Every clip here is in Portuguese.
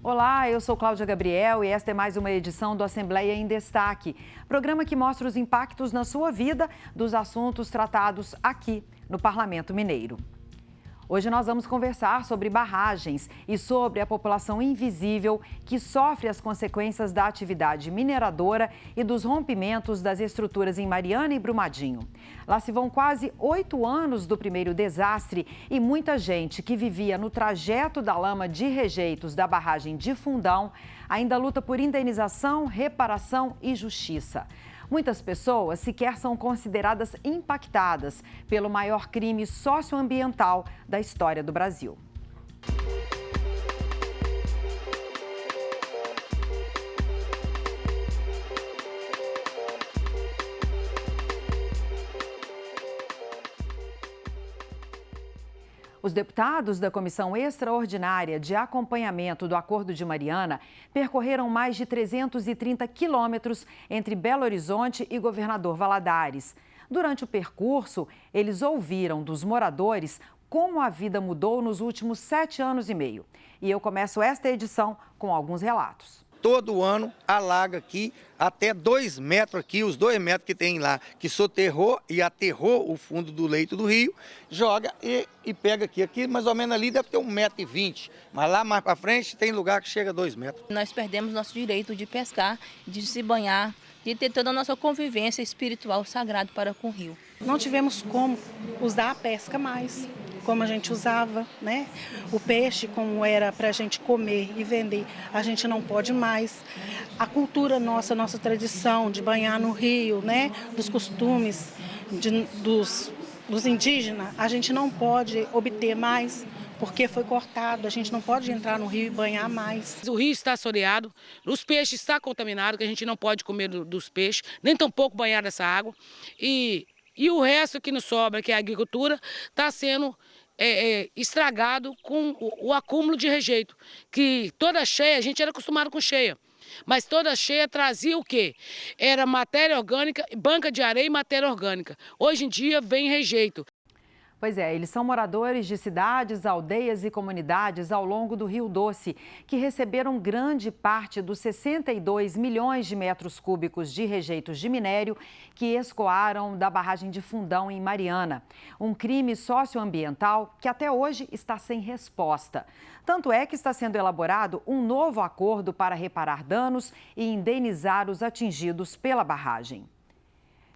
Olá, eu sou Cláudia Gabriel e esta é mais uma edição do Assembleia em Destaque, programa que mostra os impactos na sua vida dos assuntos tratados aqui no Parlamento Mineiro. Hoje nós vamos conversar sobre barragens e sobre a população invisível que sofre as consequências da atividade mineradora e dos rompimentos das estruturas em Mariana e Brumadinho. Lá se vão quase 8 anos do primeiro desastre e muita gente que vivia no trajeto da lama de rejeitos da barragem de Fundão ainda luta por indenização, reparação e justiça. Muitas pessoas sequer são consideradas impactadas pelo maior crime socioambiental da história do Brasil. Os deputados da Comissão Extraordinária de Acompanhamento do Acordo de Mariana percorreram mais de 330 quilômetros entre Belo Horizonte e Governador Valadares. Durante o percurso, eles ouviram dos moradores como a vida mudou nos últimos 7 anos e meio. E eu começo esta edição com alguns relatos. Todo ano alaga aqui até 2 metros aqui, os 2 metros que tem lá, que soterrou e aterrou o fundo do leito do rio, joga e pega aqui. Aqui mais ou menos ali deve ter 1,20 m, mas lá mais para frente tem lugar que chega a 2 metros. Nós perdemos nosso direito de pescar, de se banhar, de ter toda a nossa convivência espiritual sagrada para com o rio. Não tivemos como usar a pesca mais, como a gente usava, né? O peixe, como era para a gente comer e vender, a gente não pode mais. A cultura nossa, nossa tradição de banhar no rio, né? Dos costumes dos indígenas, a gente não pode obter mais, porque foi cortado, a gente não pode entrar no rio e banhar mais. O rio está assoreado, os peixes estão contaminados, que a gente não pode comer dos peixes, nem tampouco banhar nessa água. E o resto que nos sobra, que é a agricultura, está sendo estragado com o acúmulo de rejeito. Que toda cheia, a gente era acostumado com cheia, mas toda cheia trazia o quê? Era matéria orgânica, banca de areia e matéria orgânica. Hoje em dia vem rejeito. Pois é, eles são moradores de cidades, aldeias e comunidades ao longo do Rio Doce, que receberam grande parte dos 62 milhões de metros cúbicos de rejeitos de minério que escoaram da barragem de Fundão, em Mariana. Um crime socioambiental que até hoje está sem resposta. Tanto é que está sendo elaborado um novo acordo para reparar danos e indenizar os atingidos pela barragem.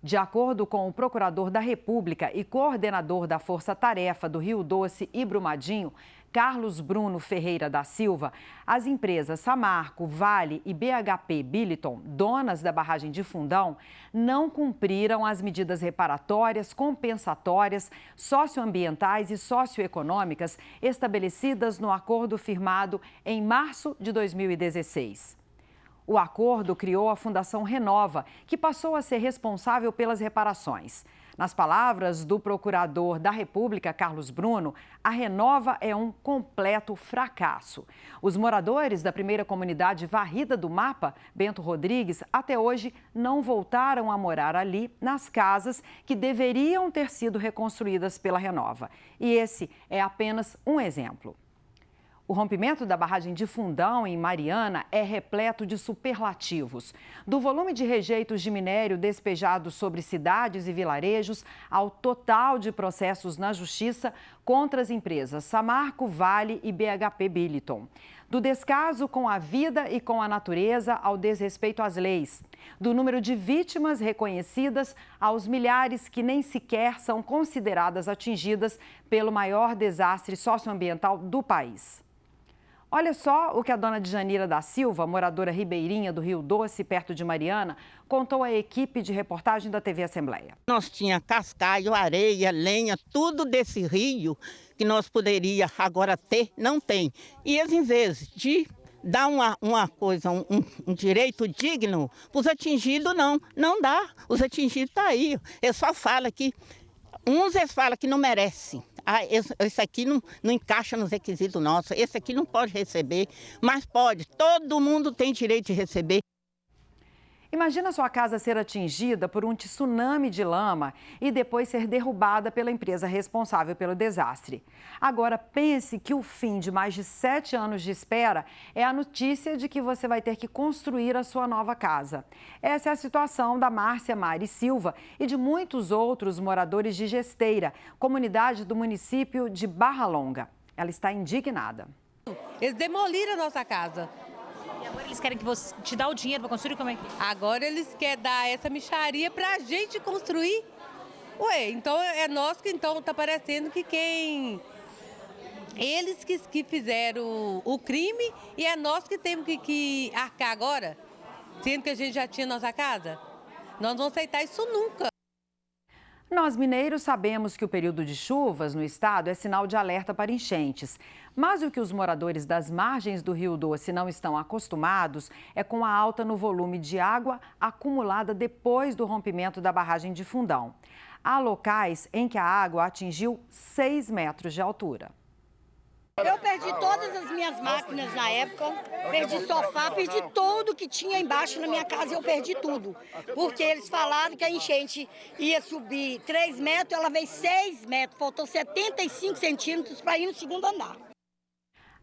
De acordo com o procurador da República e coordenador da Força Tarefa do Rio Doce e Brumadinho, Carlos Bruno Ferreira da Silva, as empresas Samarco, Vale e BHP Billiton, donas da barragem de Fundão, não cumpriram as medidas reparatórias, compensatórias, socioambientais e socioeconômicas estabelecidas no acordo firmado em março de 2016. O acordo criou a Fundação Renova, que passou a ser responsável pelas reparações. Nas palavras do procurador da República, Carlos Bruno, a Renova é um completo fracasso. Os moradores da primeira comunidade varrida do mapa, Bento Rodrigues, até hoje não voltaram a morar ali nas casas que deveriam ter sido reconstruídas pela Renova. E esse é apenas um exemplo. O rompimento da barragem de Fundão, em Mariana, é repleto de superlativos. Do volume de rejeitos de minério despejados sobre cidades e vilarejos, ao total de processos na justiça contra as empresas Samarco, Vale e BHP Billiton. Do descaso com a vida e com a natureza ao desrespeito às leis. Do número de vítimas reconhecidas aos milhares que nem sequer são consideradas atingidas pelo maior desastre socioambiental do país. Olha só o que a dona Djanira da Silva, moradora ribeirinha do Rio Doce, perto de Mariana, contou à equipe de reportagem da TV Assembleia. Nós tinha cascaio, areia, lenha, tudo desse rio que nós poderia agora ter, não tem. E eles, em vez de dar uma coisa, um direito digno para os atingidos, não dá. Os atingidos estão aí. Eu só falo que uns eles falam que não merecem. Esse aqui não encaixa nos requisitos nossos, esse aqui não pode receber, mas pode, todo mundo tem direito de receber. Imagina sua casa ser atingida por um tsunami de lama e depois ser derrubada pela empresa responsável pelo desastre. Agora pense que o fim de mais de 7 anos de espera é a notícia de que você vai ter que construir a sua nova casa. Essa é a situação da Márcia Mari Silva e de muitos outros moradores de Gesteira, comunidade do município de Barra Longa. Ela está indignada. Eles demoliram a nossa casa. E agora eles querem que você te dá o dinheiro para construir? Como é que... Agora eles querem dar essa mixaria para a gente construir. Ué, então é nós que então tá parecendo que quem... Eles que fizeram o crime e é nós que temos que arcar agora, sendo que a gente já tinha nossa casa. Nós não vamos aceitar isso nunca. Nós mineiros sabemos que o período de chuvas no estado é sinal de alerta para enchentes. Mas o que os moradores das margens do Rio Doce não estão acostumados é com a alta no volume de água acumulada depois do rompimento da barragem de Fundão. Há locais em que a água atingiu 6 metros de altura. Eu perdi todas as minhas máquinas na época, perdi sofá, perdi tudo que tinha embaixo na minha casa, eu perdi tudo. Porque eles falaram que a enchente ia subir 3 metros, ela veio 6 metros, faltou 75 centímetros para ir no segundo andar.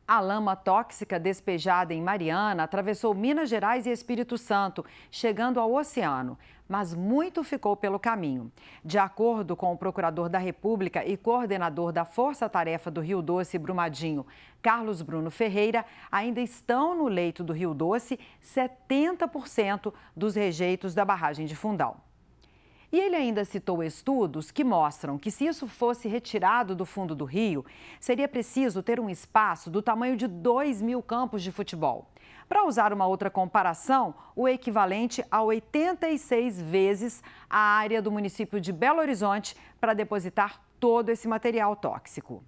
A lama tóxica despejada em Mariana atravessou Minas Gerais e Espírito Santo, chegando ao oceano. Mas muito ficou pelo caminho. De acordo com o procurador da República e coordenador da Força Tarefa do Rio Doce e Brumadinho, Carlos Bruno Ferreira, ainda estão no leito do Rio Doce 70% dos rejeitos da barragem de Fundão. E ele ainda citou estudos que mostram que, se isso fosse retirado do fundo do rio, seria preciso ter um espaço do tamanho de 2.000 campos de futebol. Para usar uma outra comparação, o equivalente a 86 vezes a área do município de Belo Horizonte para depositar todo esse material tóxico.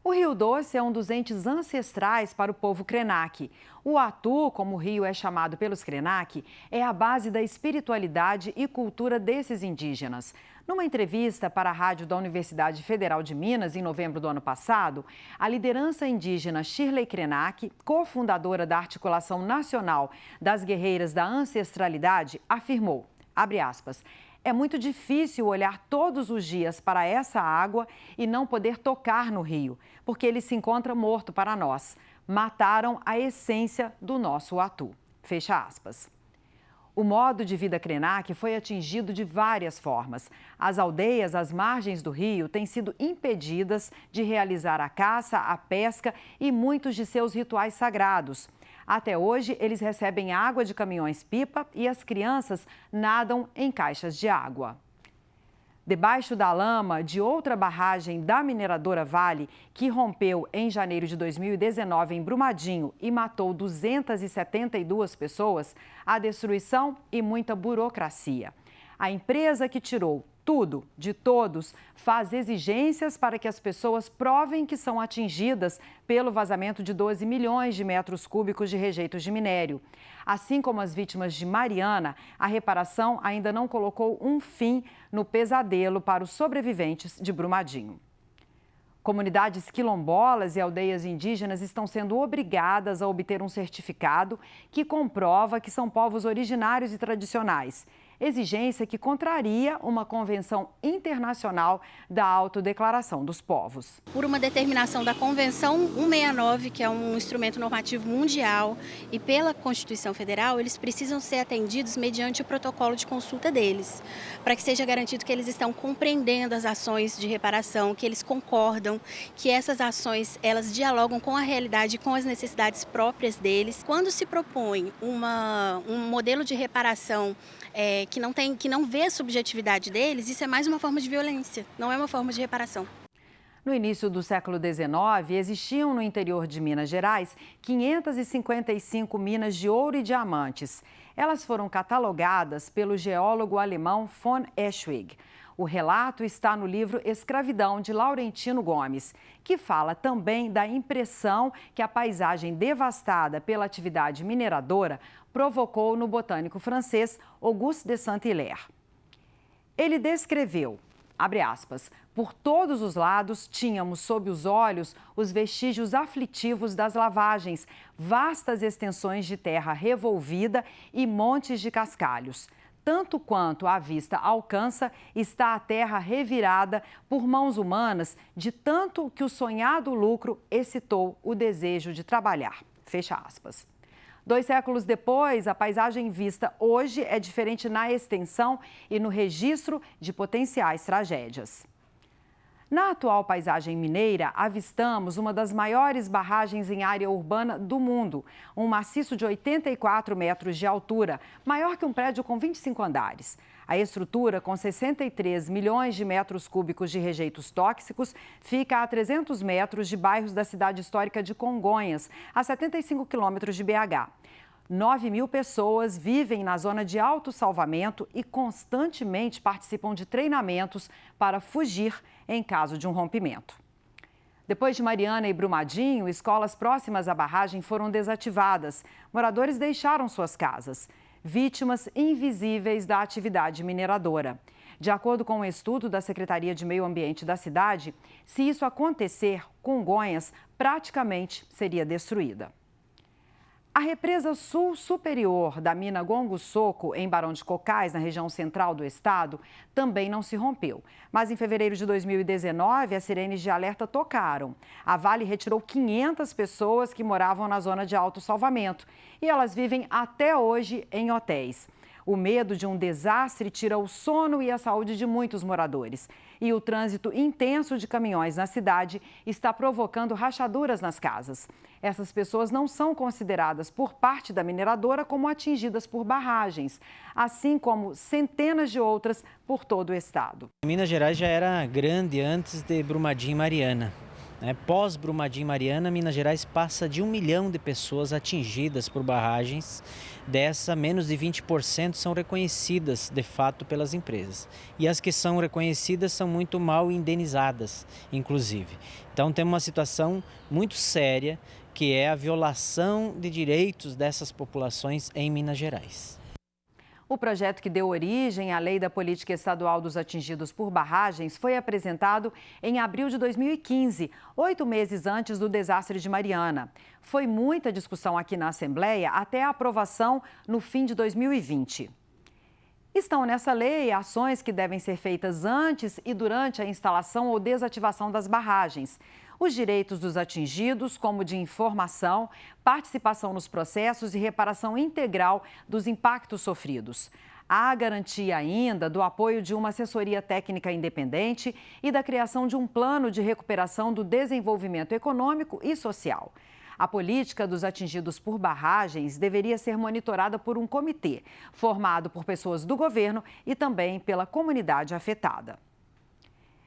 O Rio Doce é um dos entes ancestrais para o povo Krenak. O Atu, como o rio é chamado pelos Krenak, é a base da espiritualidade e cultura desses indígenas. Numa entrevista para a rádio da Universidade Federal de Minas, em novembro do ano passado, a liderança indígena Shirley Krenak, cofundadora da Articulação Nacional das Guerreiras da Ancestralidade, afirmou, abre aspas, é muito difícil olhar todos os dias para essa água e não poder tocar no rio, porque ele se encontra morto para nós. Mataram a essência do nosso Atu. Fecha aspas. O modo de vida Krenak foi atingido de várias formas. As aldeias às margens do rio têm sido impedidas de realizar a caça, a pesca e muitos de seus rituais sagrados. Até hoje, eles recebem água de caminhões-pipa e as crianças nadam em caixas de água. Debaixo da lama de outra barragem da mineradora Vale, que rompeu em janeiro de 2019 em Brumadinho e matou 272 pessoas, há destruição e muita burocracia. A empresa que tirou tudo de todos faz exigências para que as pessoas provem que são atingidas pelo vazamento de 12 milhões de metros cúbicos de rejeitos de minério. Assim como as vítimas de Mariana, a reparação ainda não colocou um fim no pesadelo para os sobreviventes de Brumadinho. Comunidades quilombolas e aldeias indígenas estão sendo obrigadas a obter um certificado que comprova que são povos originários e tradicionais. Exigência que contraria uma convenção internacional da autodeclaração dos povos. Por uma determinação da Convenção 169, que é um instrumento normativo mundial, e pela Constituição Federal, eles precisam ser atendidos mediante o protocolo de consulta deles, para que seja garantido que eles estão compreendendo as ações de reparação, que eles concordam, que essas ações elas dialogam com a realidade e com as necessidades próprias deles. Quando se propõe um modelo de reparação que não vê a subjetividade deles, isso é mais uma forma de violência, não é uma forma de reparação. No início do século XIX, existiam no interior de Minas Gerais 555 minas de ouro e diamantes. Elas foram catalogadas pelo geólogo alemão von Eschwig. O relato está no livro Escravidão, de Laurentino Gomes, que fala também da impressão que a paisagem devastada pela atividade mineradora provocou no botânico francês Auguste de Saint-Hilaire. Ele descreveu Abre aspas. Por todos os lados, tínhamos sob os olhos os vestígios aflitivos das lavagens, vastas extensões de terra revolvida e montes de cascalhos. Tanto quanto a vista alcança, está a terra revirada por mãos humanas, de tanto que o sonhado lucro excitou o desejo de trabalhar. Fecha aspas. 2 séculos depois, a paisagem vista hoje é diferente na extensão e no registro de potenciais tragédias. Na atual paisagem mineira, avistamos uma das maiores barragens em área urbana do mundo, um maciço de 84 metros de altura, maior que um prédio com 25 andares. A estrutura, com 63 milhões de metros cúbicos de rejeitos tóxicos, fica a 300 metros de bairros da cidade histórica de Congonhas, a 75 quilômetros de BH. 9.000 pessoas vivem na zona de autossalvamento e constantemente participam de treinamentos para fugir em caso de um rompimento. Depois de Mariana e Brumadinho, escolas próximas à barragem foram desativadas. Moradores deixaram suas casas. Vítimas invisíveis da atividade mineradora. De acordo com um estudo da Secretaria de Meio Ambiente da cidade, se isso acontecer, Congonhas praticamente seria destruída. A represa sul superior da mina Gongo Soco, em Barão de Cocais, na região central do estado, também não se rompeu. Mas em fevereiro de 2019, as sirenes de alerta tocaram. A Vale retirou 500 pessoas que moravam na zona de autossalvamento e elas vivem até hoje em hotéis. O medo de um desastre tira o sono e a saúde de muitos moradores. E o trânsito intenso de caminhões na cidade está provocando rachaduras nas casas. Essas pessoas não são consideradas por parte da mineradora como atingidas por barragens, assim como centenas de outras por todo o estado. Minas Gerais já era grande antes de Brumadinho e Mariana. Pós Brumadinho e Mariana, Minas Gerais passa de 1 milhão de pessoas atingidas por barragens. Dessa, menos de 20% são reconhecidas de fato pelas empresas. E as que são reconhecidas são muito mal indenizadas, inclusive. Então temos uma situação muito séria, que é a violação de direitos dessas populações em Minas Gerais. O projeto que deu origem à Lei da Política Estadual dos Atingidos por Barragens foi apresentado em abril de 2015, 8 meses antes do desastre de Mariana. Foi muita discussão aqui na Assembleia até a aprovação no fim de 2020. Estão nessa lei ações que devem ser feitas antes e durante a instalação ou desativação das barragens. Os direitos dos atingidos, como de informação, participação nos processos e reparação integral dos impactos sofridos. Há garantia ainda do apoio de uma assessoria técnica independente e da criação de um plano de recuperação do desenvolvimento econômico e social. A política dos atingidos por barragens deveria ser monitorada por um comitê, formado por pessoas do governo e também pela comunidade afetada.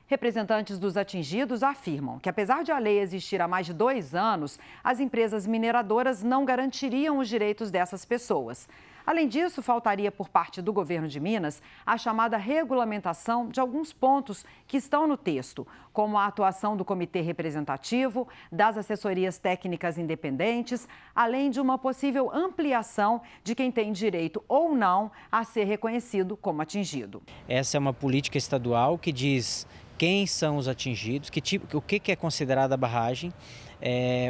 Representantes dos atingidos afirmam que, apesar de a lei existir há mais de 2 anos, as empresas mineradoras não garantiriam os direitos dessas pessoas. Além disso, faltaria por parte do governo de Minas a chamada regulamentação de alguns pontos que estão no texto, como a atuação do comitê representativo, das assessorias técnicas independentes, além de uma possível ampliação de quem tem direito ou não a ser reconhecido como atingido. Essa é uma política estadual que diz quem são os atingidos, o que é considerada barragem,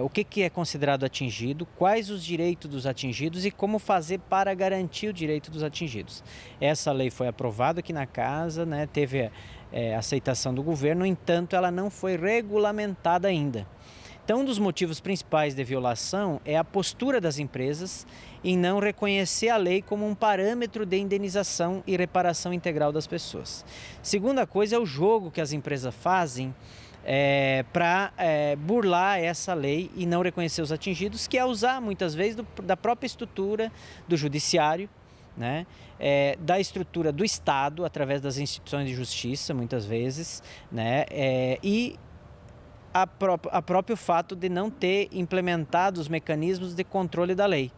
o que é considerado atingido, quais os direitos dos atingidos e como fazer para garantir o direito dos atingidos. Essa lei foi aprovada aqui na casa, teve aceitação do governo, no entanto, ela não foi regulamentada ainda. Então, um dos motivos principais de violação é a postura das empresas em não reconhecer a lei como um parâmetro de indenização e reparação integral das pessoas. Segunda coisa é o jogo que as empresas fazem para burlar essa lei e não reconhecer os atingidos, que é usar muitas vezes da própria estrutura do judiciário, da estrutura do Estado, através das instituições de justiça, muitas vezes, e a próprio fato de não ter implementado os mecanismos de controle da lei,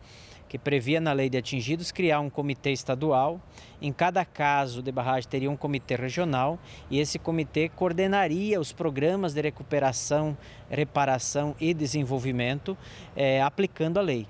que previa na lei de atingidos criar um comitê estadual. Em cada caso de barragem teria um comitê regional e esse comitê coordenaria os programas de recuperação, reparação e desenvolvimento aplicando a lei.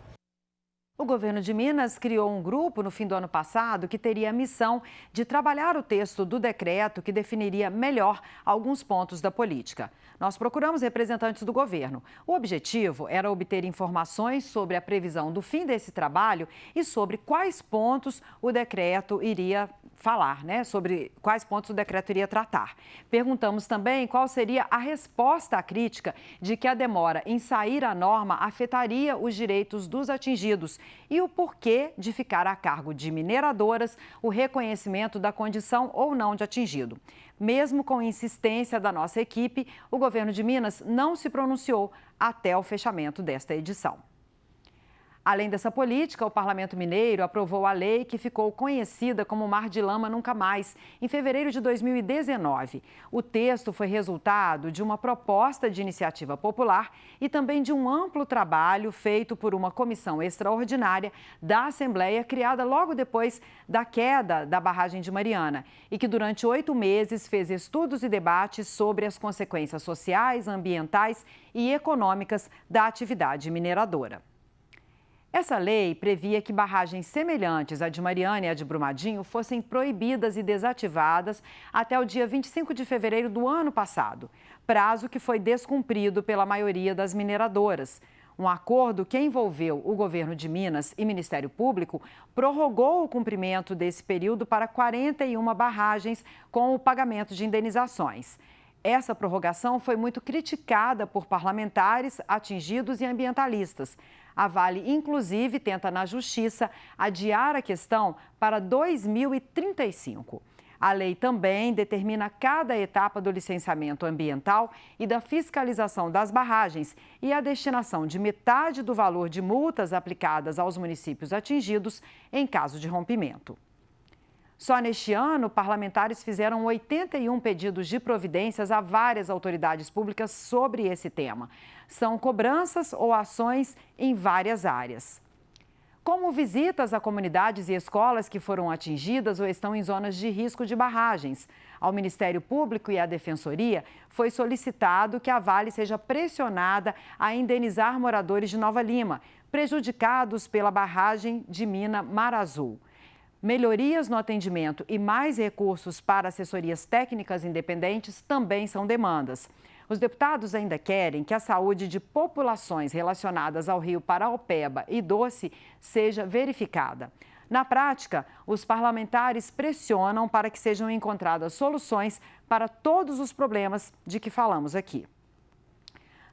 O governo de Minas criou um grupo no fim do ano passado que teria a missão de trabalhar o texto do decreto que definiria melhor alguns pontos da política. Nós procuramos representantes do governo. O objetivo era obter informações sobre a previsão do fim desse trabalho e sobre quais pontos o decreto iria falar, sobre quais pontos o decreto iria tratar. Perguntamos também qual seria a resposta à crítica de que a demora em sair a norma afetaria os direitos dos atingidos e o porquê de ficar a cargo de mineradoras o reconhecimento da condição ou não de atingido. Mesmo com insistência da nossa equipe, o governo de Minas não se pronunciou até o fechamento desta edição. Além dessa política, o Parlamento Mineiro aprovou a lei que ficou conhecida como Mar de Lama Nunca Mais, em fevereiro de 2019. O texto foi resultado de uma proposta de iniciativa popular e também de um amplo trabalho feito por uma comissão extraordinária da Assembleia, criada logo depois da queda da barragem de Mariana, e que durante 8 meses fez estudos e debates sobre as consequências sociais, ambientais e econômicas da atividade mineradora. Essa lei previa que barragens semelhantes à de Mariana e à de Brumadinho fossem proibidas e desativadas até o dia 25 de fevereiro do ano passado, prazo que foi descumprido pela maioria das mineradoras. Um acordo que envolveu o governo de Minas e Ministério Público prorrogou o cumprimento desse período para 41 barragens com o pagamento de indenizações. Essa prorrogação foi muito criticada por parlamentares, atingidos e ambientalistas. A Vale, inclusive, tenta na Justiça adiar a questão para 2035. A lei também determina cada etapa do licenciamento ambiental e da fiscalização das barragens e a destinação de metade do valor de multas aplicadas aos municípios atingidos em caso de rompimento. Só neste ano, parlamentares fizeram 81 pedidos de providências a várias autoridades públicas sobre esse tema. São cobranças ou ações em várias áreas, como visitas a comunidades e escolas que foram atingidas ou estão em zonas de risco de barragens. Ao Ministério Público e à Defensoria foi solicitado que a Vale seja pressionada a indenizar moradores de Nova Lima, prejudicados pela barragem de mina Mar Azul. Melhorias no atendimento e mais recursos para assessorias técnicas independentes também são demandas. Os deputados ainda querem que a saúde de populações relacionadas ao rio Paraopeba e Doce seja verificada. Na prática, os parlamentares pressionam para que sejam encontradas soluções para todos os problemas de que falamos aqui.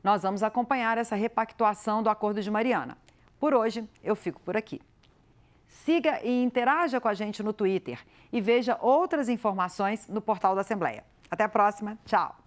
Nós vamos acompanhar essa repactuação do Acordo de Mariana. Por hoje, eu fico por aqui. Siga e interaja com a gente no Twitter e veja outras informações no portal da Assembleia. Até a próxima. Tchau.